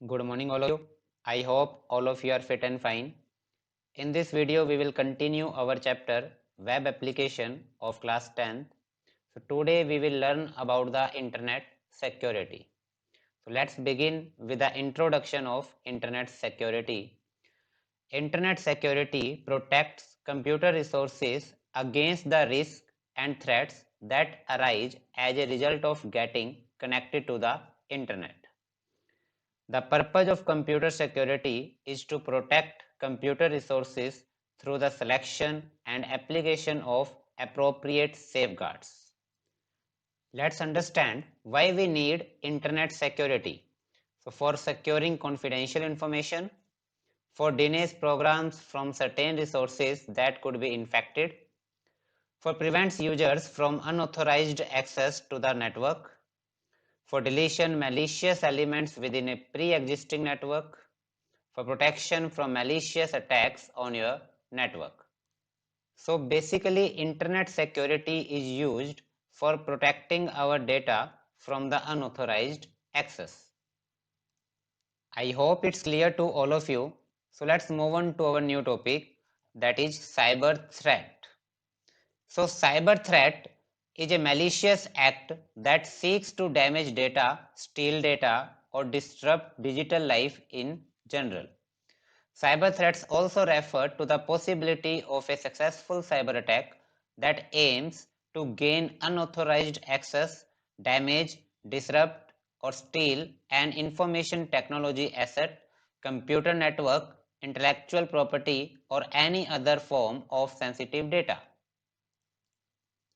Good morning, all of you. I hope all of you are fit and fine. In this video, we will continue our chapter Web Application of class 10th. So today we will learn about the Internet security. So let's begin with the introduction of Internet security. Internet security protects computer resources against the risks and threats that arise as a result of getting connected to the Internet. The purpose of computer security is to protect computer resources through the selection and application of appropriate safeguards. Let's understand why we need internet security. So for securing confidential information, for DNS programs from certain resources that could be infected, for prevents users from unauthorized access to the network, for deletion malicious elements within a pre-existing network, for protection from malicious attacks on your network. So basically, internet security is used for protecting our data from the unauthorized access. I hope it's clear to all of you. So let's move on to our new topic, that is cyber threat. So cyber threat is a malicious act that seeks to damage data, steal data, or disrupt digital life in general. Cyber threats also refer to the possibility of a successful cyber attack that aims to gain unauthorized access, damage, disrupt, or steal an information technology asset, computer network, intellectual property, or any other form of sensitive data.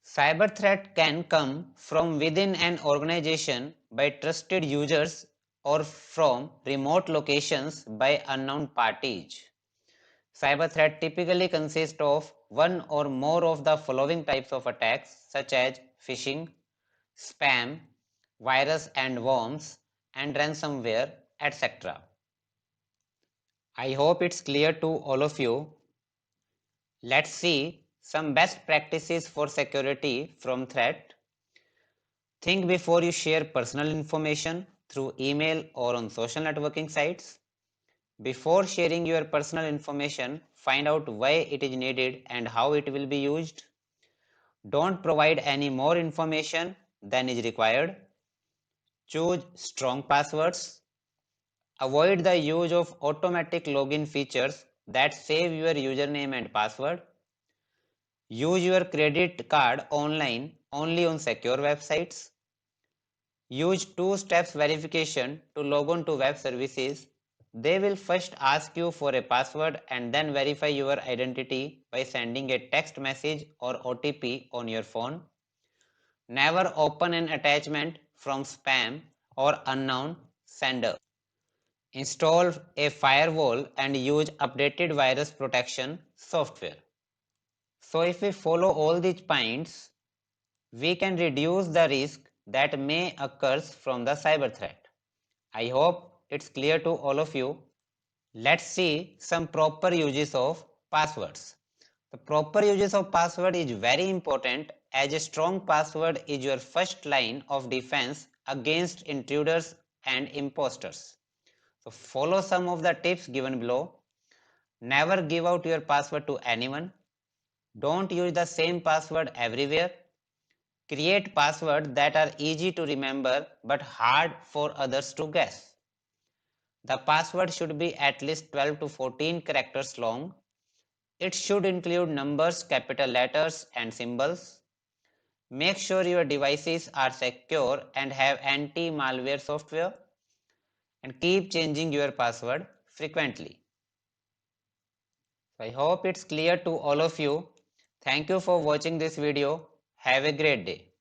Cyber threat can come from within an organization by trusted users or from remote locations by unknown parties. Cyber threat typically consists of one or more of the following types of attacks such as phishing, spam, virus and worms, and ransomware, etc. I hope it's clear to all of you. Let's see some best practices for security from threat. Think before you share personal information through email or on social networking sites. Before sharing your personal information, find out why it is needed and how it will be used. Don't provide any more information than is required. Choose strong passwords. Avoid the use of automatic login features that save your username and password. Use your credit card online only on secure websites. Use two-step verification to log on to web services. They will first ask you for a password and then verify your identity by sending a text message or OTP on your phone. Never open an attachment from spam or unknown sender. Install a firewall and use updated virus protection software. So if we follow all these points, we can reduce the risk that may occur from the cyber threat. I hope it's clear to all of you. Let's see some proper uses of passwords. The proper uses of password is very important as a strong password is your first line of defense against intruders and imposters. So follow some of the tips given below. Never give out your password to anyone. Don't use the same password everywhere. Create passwords that are easy to remember but hard for others to guess. The password should be at least 12 to 14 characters long. It should include numbers, capital letters, and symbols. Make sure your devices are secure and have anti-malware software. And keep changing your password frequently. I hope it's clear to all of you. Thank you for watching this video. Have a great day.